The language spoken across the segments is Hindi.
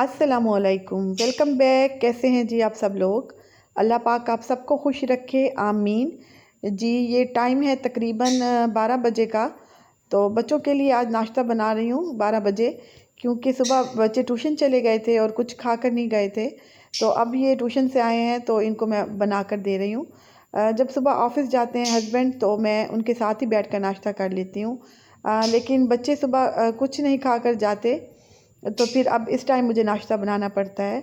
अस्सलामुअलैकुम, वेलकम बैक। कैसे हैं जी आप सब लोग। अल्लाह पाक आप सबको खुश रखे, आमीन जी। ये टाइम है तकरीबन 12 बजे का। तो बच्चों के लिए आज नाश्ता बना रही हूँ 12 बजे, क्योंकि सुबह बच्चे ट्यूशन चले गए थे और कुछ खा कर नहीं गए थे। तो अब ये ट्यूशन से आए हैं तो इनको मैं बना कर दे रही हूँ। जब सुबह ऑफ़िस जाते हैं हस्बैंड तो मैं उनके साथ ही बैठ कर नाश्ता कर लेती हूँ। लेकिन बच्चे सुबह कुछ नहीं खा कर जाते, तो फिर अब इस टाइम मुझे नाश्ता बनाना पड़ता है।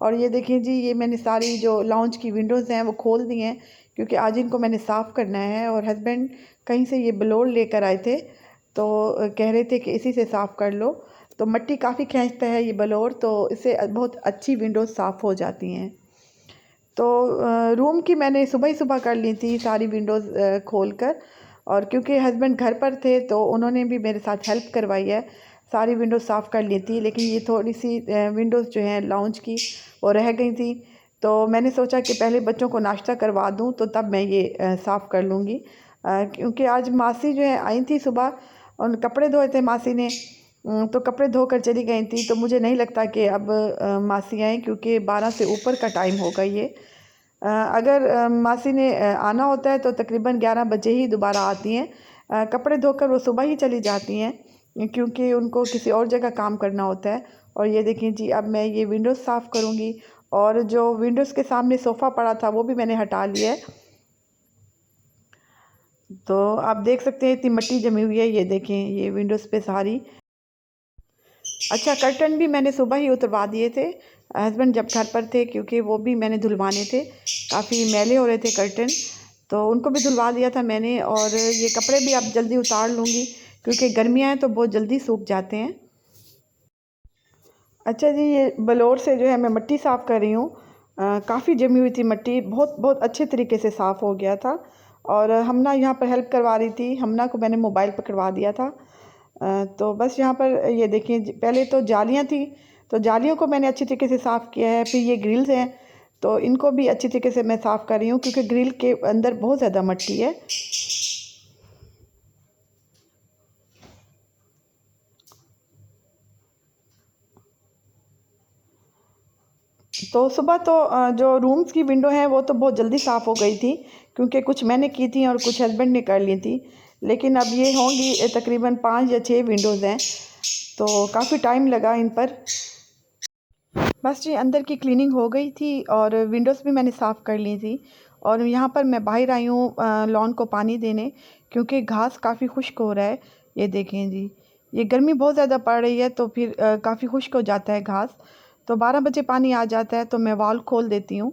और ये देखिए जी, ये मैंने सारी जो लाउंज की विंडोज़ हैं वो खोल दी हैं, क्योंकि आज इनको मैंने साफ़ करना है। और हस्बैंड कहीं से ये ब्लोर लेकर आए थे, तो कह रहे थे कि इसी से साफ़ कर लो। तो मिट्टी काफ़ी खींचता है ये ब्लोर, तो इससे बहुत अच्छी विंडोज़ साफ़ हो जाती हैं। तो रूम की मैंने सुबह ही सुबह कर ली थी सारी विंडोज़ खोल कर। और क्योंकि हस्बैंड घर पर थे तो उन्होंने भी मेरे साथ हेल्प करवाई है, सारी विंडोज़ साफ़ कर ली थी। लेकिन ये थोड़ी सी विंडोज़ जो हैं लाउंज की वो रह गई थी। तो मैंने सोचा कि पहले बच्चों को नाश्ता करवा दूं तो तब मैं ये साफ़ कर लूँगी। क्योंकि आज मासी जो है आई थी सुबह, उन कपड़े धोए थे मासी ने। तो कपड़े धोकर चली गई थी, तो मुझे नहीं लगता कि अब मासी आएँ, क्योंकि 12 से ऊपर का टाइम होगा ये। अगर मासी ने आना होता है तो तकरीबन 11 बजे ही दोबारा आती हैं। कपड़े धोकर वो सुबह ही चली जाती हैं, क्योंकि उनको किसी और जगह काम करना होता है। और ये देखिए जी, अब मैं ये विंडोज़ साफ़ करूँगी। और जो विंडोज़ के सामने सोफ़ा पड़ा था वो भी मैंने हटा लिया है। तो आप देख सकते हैं इतनी मिट्टी जमी हुई है, ये देखें ये विंडोज़ पे सारी। अच्छा, कर्टन भी मैंने सुबह ही उतरवा दिए थे, हस्बैंड जब घर पर थे, क्योंकि वो भी मैंने धुलवाने थे। काफ़ी मैले हो रहे थे कर्टन, तो उनको भी धुलवा दिया था मैंने। और ये कपड़े भी अब जल्दी उतार लूँगी, क्योंकि गर्मियाँ हैं तो बहुत जल्दी सूख जाते हैं। अच्छा जी, ये बलौर से जो है मैं मिट्टी साफ़ कर रही हूँ। काफ़ी जमी हुई थी मिट्टी, बहुत बहुत अच्छे तरीके से साफ़ हो गया था। और हमना यहाँ पर हेल्प करवा रही थी, हमना को मैंने मोबाइल पकड़वा दिया था। तो बस यहाँ पर ये देखिए, पहले तो जालियाँ थी, तो जालियों को मैंने अच्छी तरीके से साफ़ किया है। फिर ये ग्रिल्स हैं, तो इनको भी अच्छी तरीके से मैं साफ़ कर रही हूँ, क्योंकि ग्रिल के अंदर बहुत ज़्यादा मिट्टी है। तो सुबह तो जो रूम्स की विंडो है वो तो बहुत जल्दी साफ़ हो गई थी, क्योंकि कुछ मैंने की थी और कुछ हस्बैंड ने कर ली थी। लेकिन अब ये होंगी तकरीबन 5 या 6 विंडोज़ हैं, तो काफ़ी टाइम लगा इन पर। बस जी, अंदर की क्लीनिंग हो गई थी और विंडोज़ भी मैंने साफ़ कर ली थी। और यहाँ पर मैं बाहर आई हूँ लॉन को पानी देने, क्योंकि घास काफ़ी खुश्क हो रहा है। ये देखें जी, ये गर्मी बहुत ज़्यादा पड़ रही है, तो फिर काफ़ी खुश्क हो जाता है घास। तो 12 बजे पानी आ जाता है, तो मैं वाल्व खोल देती हूँ,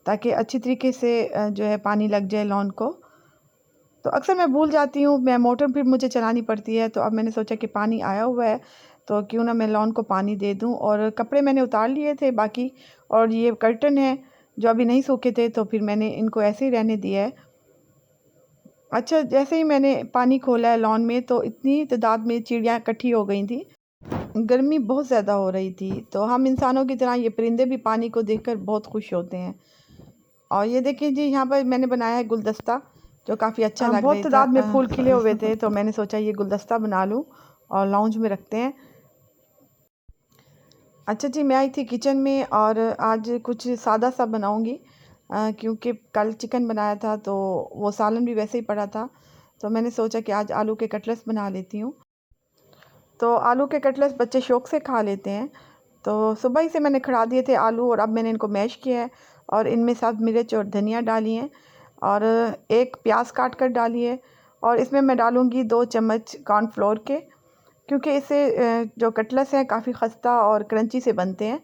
ताकि अच्छी तरीके से जो है पानी लग जाए लॉन को। तो अक्सर मैं भूल जाती हूँ, मैं मोटर फिर मुझे चलानी पड़ती है। तो अब मैंने सोचा कि पानी आया हुआ है, तो क्यों ना मैं लॉन को पानी दे दूँ। और कपड़े मैंने उतार लिए थे बाकी, और ये कर्टन है जो अभी नहीं सूखे थे, तो फिर मैंने इनको ऐसे ही रहने दिया है। अच्छा, जैसे ही मैंने पानी खोला है लॉन में, तो इतनी तादाद में चिड़ियाँ इकट्ठी हो गई थी। गर्मी बहुत ज़्यादा हो रही थी, तो हम इंसानों की तरह ये परिंदे भी पानी को देखकर बहुत खुश होते हैं। और ये देखिए जी, यहाँ पर मैंने बनाया है गुलदस्ता, जो काफ़ी अच्छा लग बहुत रहा था। तादाद में फूल खिले हुए थे, तो मैंने सोचा ये गुलदस्ता बना लूँ और लाउंज में रखते हैं। अच्छा जी, मैं आई थी किचन में और आज कुछ सादा सा बनाऊंगी, क्योंकि कल चिकन बनाया था तो वो सालन भी वैसे ही पड़ा था। तो मैंने सोचा कि आज आलू के कटलेट्स बना लेती हूँ। तो आलू के कटलेट्स बच्चे शौक़ से खा लेते हैं। तो सुबह ही से मैंने खड़ा दिए थे आलू, और अब मैंने इनको मैश किया है और इनमें साथ मिर्च और धनिया डाली है, और एक प्याज काट कर डाली है। और इसमें मैं डालूँगी 2 चम्मच कॉर्नफ्लोर के, क्योंकि इससे जो कटलेट्स हैं काफ़ी खस्ता और क्रंची से बनते हैं।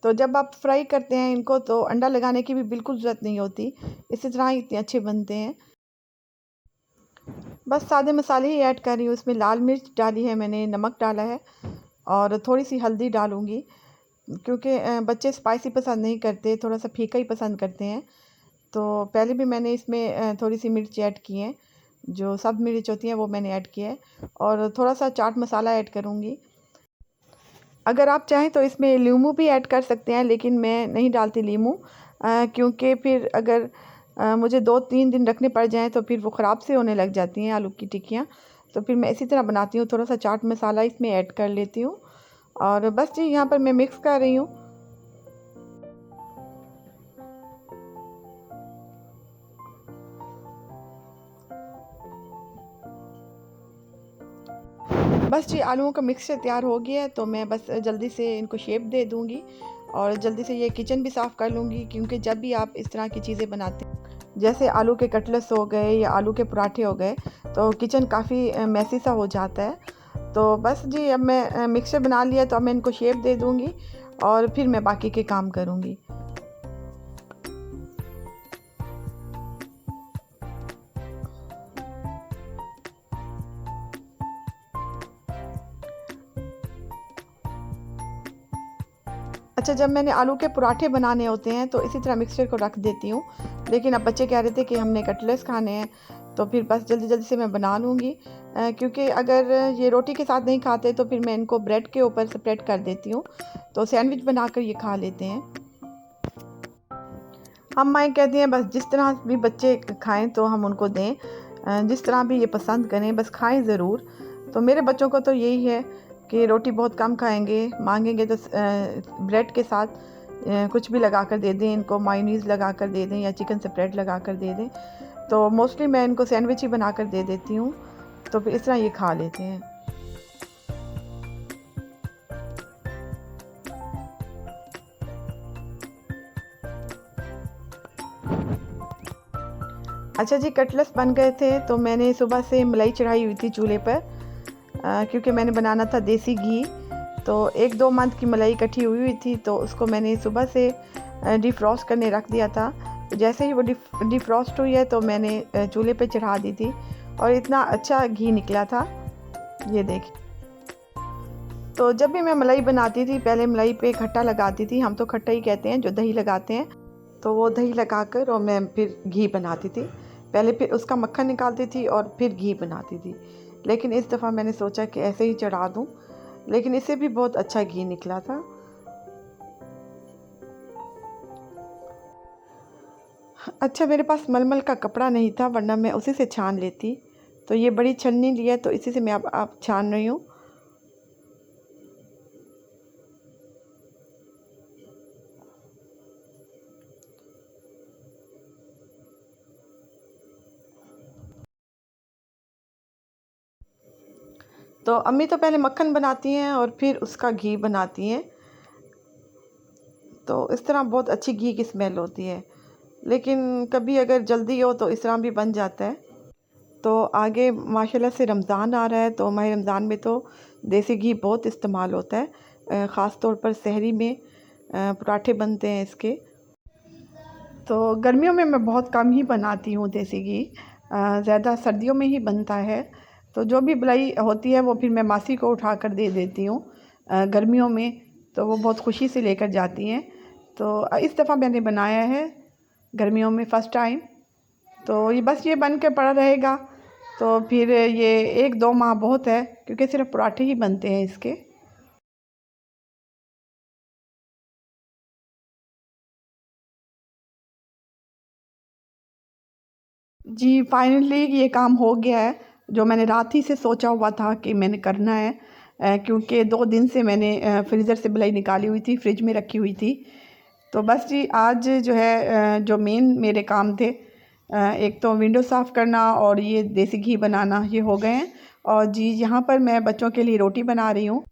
तो जब आप फ्राई करते हैं इनको, तो अंडा लगाने की भी बिल्कुल ज़रूरत नहीं होती, इसी तरह ही इतने अच्छे बनते हैं। बस सादे मसाले ही ऐड कर रही हूँ, इसमें लाल मिर्च डाली है मैंने, नमक डाला है, और थोड़ी सी हल्दी डालूँगी, क्योंकि बच्चे स्पाइसी पसंद नहीं करते, थोड़ा सा फीका ही पसंद करते हैं। तो पहले भी मैंने इसमें थोड़ी सी मिर्च ऐड की है, जो सब मिर्च होती हैं वो मैंने ऐड किया है। और थोड़ा सा चाट मसाला ऐड करूँगी। अगर आप चाहें तो इसमें लीमू भी ऐड कर सकते हैं, लेकिन मैं नहीं डालती लीमू, क्योंकि फिर अगर मुझे 2-3 दिन रखने पड़ जाएँ तो फिर वो ख़राब से होने लग जाती हैं आलू की टिक्कियाँ। तो फिर मैं इसी तरह बनाती हूँ, थोड़ा सा चाट मसाला इसमें ऐड कर लेती हूँ। और बस जी यहाँ पर मैं मिक्स कर रही हूँ। बस जी आलूओं का मिक्सचर तैयार हो गया है, तो मैं बस जल्दी से इनको शेप दे दूँगी और जल्दी से ये किचन भी साफ़ कर लूँगी, क्योंकि जब भी आप इस तरह की चीज़ें बनाते हैं, जैसे आलू के कटलेट्स हो गए या आलू के पराठे हो गए, तो किचन काफ़ी मेसी सा हो जाता है। तो बस जी अब मैं मिक्सचर बना लिया, तो अब मैं इनको शेप दे दूँगी और फिर मैं बाकी के काम करूँगी। अच्छा, जब मैंने आलू के पराठे बनाने होते हैं तो इसी तरह मिक्सचर को रख देती हूँ, लेकिन अब बच्चे कह रहे थे कि हमने कटलेट्स खाने हैं, तो फिर बस जल्दी जल्दी से मैं बना लूँगी। क्योंकि अगर ये रोटी के साथ नहीं खाते तो फिर मैं इनको ब्रेड के ऊपर स्प्रेड कर देती हूँ, तो सैंडविच बनाकर ये खा लेते हैं। हम माएँ कहती हैं बस जिस तरह भी बच्चे खाएँ तो हम उनको दें, जिस तरह भी ये पसंद करें बस खाएँ ज़रूर। तो मेरे बच्चों को तो यही है कि रोटी बहुत कम खाएँगे, माँगेंगे तो ब्रेड के साथ कुछ भी लगा कर दे दें, इनको मायोनीज़ लगा कर दे दें या चिकन स्प्रेड लगा कर दे दें। तो मोस्टली मैं इनको सैंडविच ही बना कर दे देती हूँ, तो फिर इस तरह ये खा लेते हैं। अच्छा जी, कटलेट्स बन गए थे, तो मैंने सुबह से मलाई चढ़ाई हुई थी चूल्हे पर, क्योंकि मैंने बनाना था देसी घी। तो 1-2 मंथ की मलाई इकट्ठी हुई हुई थी, तो उसको मैंने सुबह से डिफ्रॉस्ट करने रख दिया था। तो जैसे ही वो डिफ्रॉस्ट हुई है तो मैंने चूल्हे पे चढ़ा दी थी और इतना अच्छा घी निकला था, ये देखिए। तो जब भी मैं मलाई बनाती थी पहले मलाई पे खट्टा लगाती थी, हम तो खट्टा ही कहते हैं जो दही लगाते हैं। तो वो दही लगाकर और मैं फिर घी बनाती थी। पहले फिर उसका मक्खन निकालती थी और फिर घी बनाती थी। लेकिन इस दफ़ा मैंने सोचा कि ऐसे ही चढ़ा दूँ, लेकिन इससे भी बहुत अच्छा घी निकला था। अच्छा, मेरे पास मलमल का कपड़ा नहीं था, वरना मैं उसी से छान लेती। तो ये बड़ी छन्नी ली है, तो इसी से मैं अब छान रही हूँ। तो अम्मी तो पहले मक्खन बनाती हैं और फिर उसका घी बनाती हैं। तो इस तरह बहुत अच्छी घी की स्मेल होती है। लेकिन कभी अगर जल्दी हो तो इस तरह भी बन जाता है। तो आगे माशाल्लाह से रमज़ान आ रहा है, तो माह रमज़ान में तो देसी घी बहुत इस्तेमाल होता है। ख़ास तौर पर सहरी में पराठे बनते हैं इसके। तो गर्मियों में मैं बहुत कम ही बनाती हूँ देसी घी, ज़्यादा सर्दियों में ही बनता है। तो जो भी बलाई होती है वो फिर मैं मासी को उठा कर दे देती हूँ गर्मियों में, तो वो बहुत खुशी से लेकर जाती हैं। तो इस दफ़ा मैंने बनाया है गर्मियों में फ़र्स्ट टाइम। तो ये बस ये बन के पड़ा रहेगा, तो फिर ये 1-2 माह बहुत है, क्योंकि सिर्फ पराठे ही बनते हैं इसके। जी, फाइनली ये काम हो गया है, जो मैंने रात ही से सोचा हुआ था कि मैंने करना है। क्योंकि 2 दिन से मैंने फ्रीज़र से मलाई निकाली हुई थी, फ्रिज में रखी हुई थी। तो बस जी आज जो है जो मेन मेरे काम थे, एक तो विंडो साफ़ करना और ये देसी घी बनाना, ये हो गए हैं। और जी यहाँ पर मैं बच्चों के लिए रोटी बना रही हूँ।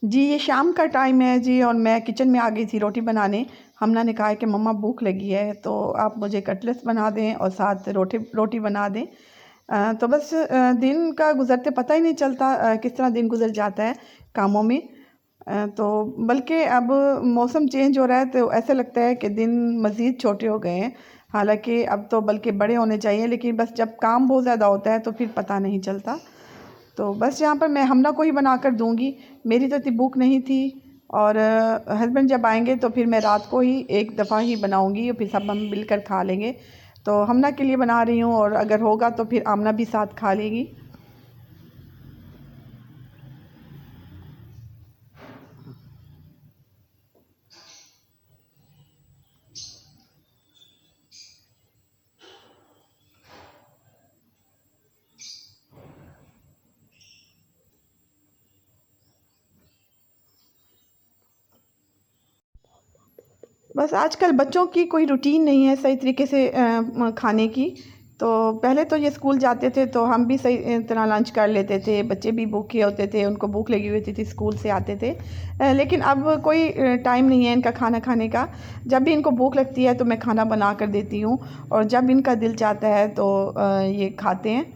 जी, ये शाम का टाइम है जी, और मैं किचन में आ गई थी रोटी बनाने। हमना ने कहा है कि मम्मा भूख लगी है, तो आप मुझे कटलेट्स बना दें और साथ रोटी रोटी बना दें। तो बस दिन का गुज़रते पता ही नहीं चलता किस तरह दिन गुज़र जाता है कामों में। तो बल्कि अब मौसम चेंज हो रहा है, तो ऐसा लगता है कि दिन मज़ीद छोटे हो गए हैं। हालाँकि अब तो बल्कि बड़े होने चाहिए, लेकिन बस जब काम बहुत ज़्यादा होता है तो फिर पता नहीं चलता। तो बस यहाँ पर मैं हमना को ही बना कर दूँगी, मेरी तो इतनी भूख नहीं थी। और हस्बैंड जब आएँगे तो फिर मैं रात को ही एक दफ़ा ही बनाऊँगी और फिर सब हम मिलकर खा लेंगे। तो हमना के लिए बना रही हूँ, और अगर होगा तो फिर आमना भी साथ खा लेगी। बस आजकल बच्चों की कोई रूटीन नहीं है सही तरीके से खाने की। तो पहले तो ये स्कूल जाते थे तो हम भी सही तरह लंच कर लेते थे, बच्चे भी भूखे होते थे, उनको भूख लगी हुई थी स्कूल से आते थे। लेकिन अब कोई टाइम नहीं है इनका खाना खाने का। जब भी इनको भूख लगती है तो मैं खाना बना कर देती हूँ, और जब इनका दिल चाहता है तो ये खाते हैं।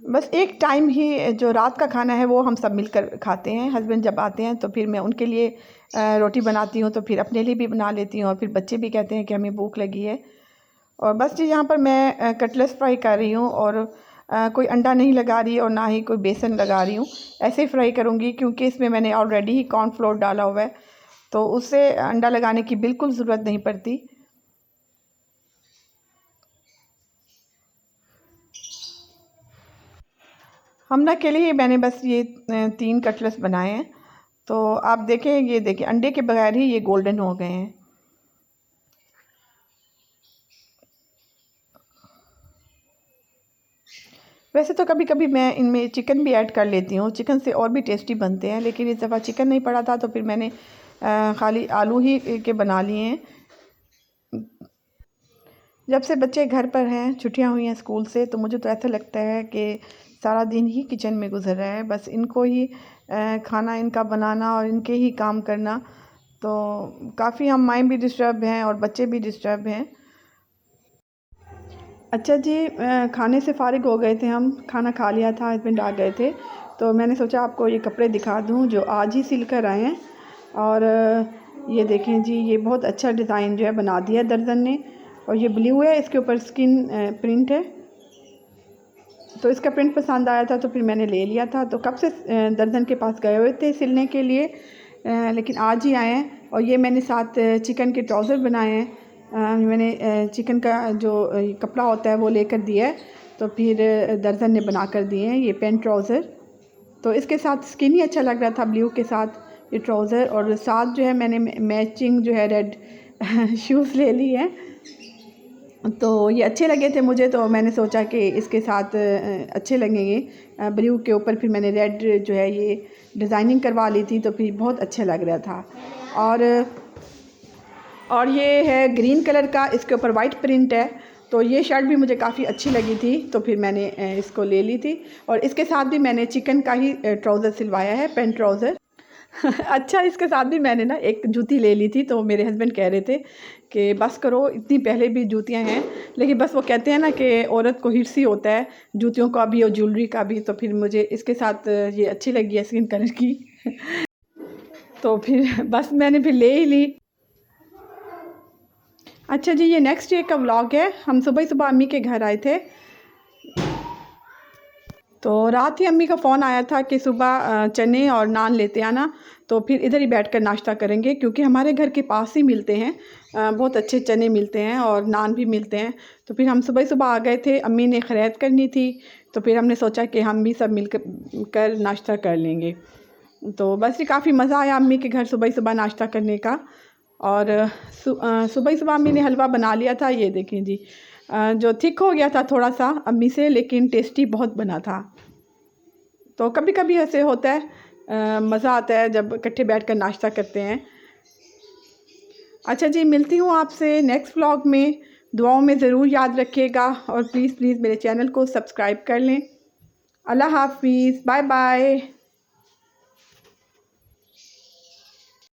बस एक टाइम ही जो रात का खाना है वो हम सब मिलकर खाते हैं। हस्बैंड जब आते हैं तो फिर मैं उनके लिए रोटी बनाती हूँ, तो फिर अपने लिए भी बना लेती हूँ, और फिर बच्चे भी कहते हैं कि हमें भूख लगी है। और बस जी यहाँ पर मैं कटलेट्स फ्राई कर रही हूँ, और कोई अंडा नहीं लगा रही और ना ही कोई बेसन लगा रही हूँ। ऐसे ही फ्राई करूँगी क्योंकि इसमें मैंने ऑलरेडी ही कॉर्नफ्लोर डाला हुआ है, तो उससे अंडा लगाने की बिल्कुल ज़रूरत नहीं पड़ती। हमना के लिए मैंने बस ये 3 कटलेट्स बनाए हैं। तो आप देखें, ये देखिए अंडे के बगैर ही ये गोल्डन हो गए हैं। वैसे तो कभी कभी मैं इनमें चिकन भी ऐड कर लेती हूँ, चिकन से और भी टेस्टी बनते हैं, लेकिन इस दफ़ा चिकन नहीं पड़ा था तो फिर मैंने खाली आलू ही के बना लिए हैं। जब से बच्चे घर पर हैं, छुट्टियां हुई हैं स्कूल से, तो मुझे तो ऐसा लगता है कि सारा दिन ही किचन में गुजर रहा है, बस इनको ही खाना इनका बनाना और इनके ही काम करना। तो काफ़ी हम माएँ भी डिस्टर्ब हैं और बच्चे भी डिस्टर्ब हैं। अच्छा जी, खाने से फ़ारिग हो गए थे हम, खाना खा लिया था, हस्बैंड आ गए थे, तो मैंने सोचा आपको ये कपड़े दिखा दूँ जो आज ही सिल कर आए हैं। और ये देखें जी, ये बहुत अच्छा डिज़ाइन जो है बना दिया दर्जन ने, और ये ब्लू है, इसके ऊपर स्किन प्रिंट है। तो इसका प्रिंट पसंद आया था तो फिर मैंने ले लिया था। तो कब से दर्जन के पास गए हुए थे सिलने के लिए, लेकिन आज ही आए हैं। और ये मैंने साथ चिकन के ट्राउज़र बनाए हैं। मैंने चिकन का जो कपड़ा होता है वो लेकर दिया है, तो फिर दर्जन ने बना कर दिए हैं ये पेंट ट्राउज़र। तो इसके साथ स्किन ही अच्छा लग रहा था ब्लू के साथ ये ट्राउज़र, और साथ जो है मैंने मैचिंग जो है रेड शूज़ ले ली है। तो ये अच्छे लगे थे मुझे, तो मैंने सोचा कि इसके साथ अच्छे लगेंगे ब्लू के ऊपर। फिर मैंने रेड जो है ये डिज़ाइनिंग करवा ली थी, तो फिर बहुत अच्छा लग रहा था। और ये है ग्रीन कलर का, इसके ऊपर वाइट प्रिंट है। तो ये शर्ट भी मुझे काफ़ी अच्छी लगी थी, तो फिर मैंने इसको ले ली थी। और इसके साथ भी मैंने चिकन का ही ट्राउज़र सिलवाया है, पेंट ट्राउज़र। अच्छा, इसके साथ भी मैंने ना एक जूती ले ली थी, तो मेरे हस्बैंड कह रहे थे कि बस करो, इतनी पहले भी जूतियां हैं। लेकिन बस वो कहते हैं ना कि औरत को हिर्स ही होता है जूतियों का भी और ज्वेलरी का भी। तो फिर मुझे इसके साथ ये अच्छी लगी है स्किन कलर की तो फिर बस मैंने फिर ले ही ली। अच्छा जी, ये नेक्स्ट डे का व्लॉग है। हम सुबह ही सुबह अम्मी के घर आए थे, तो रात ही अम्मी का फ़ोन आया था कि सुबह चने और नान लेते आना, तो फिर इधर ही बैठकर नाश्ता करेंगे, क्योंकि हमारे घर के पास ही मिलते हैं, बहुत अच्छे चने मिलते हैं और नान भी मिलते हैं। तो फिर हम सुबह ही सुबह आ गए थे, अम्मी ने खैरियत करनी थी, तो फिर हमने सोचा कि हम भी सब मिलकर नाश्ता कर लेंगे। तो बस ये काफ़ी मज़ा आया अम्मी के घर सुबह ही सुबह नाश्ता करने का। और सुबह ही सुबह अम्मी ने हलवा बना लिया था, ये देखें जी, जो थिक हो गया था थोड़ा सा अम्मी से, लेकिन टेस्टी बहुत बना था। तो कभी कभी ऐसे होता है, मज़ा आता है जब इकट्ठे बैठकर नाश्ता करते हैं। अच्छा जी, मिलती हूँ आपसे नेक्स्ट व्लॉग में। दुआओं में ज़रूर याद रखिएगा, और प्लीज़ प्लीज़ मेरे चैनल को सब्सक्राइब कर लें। अल्लाह हाफिज़, बाय बाय।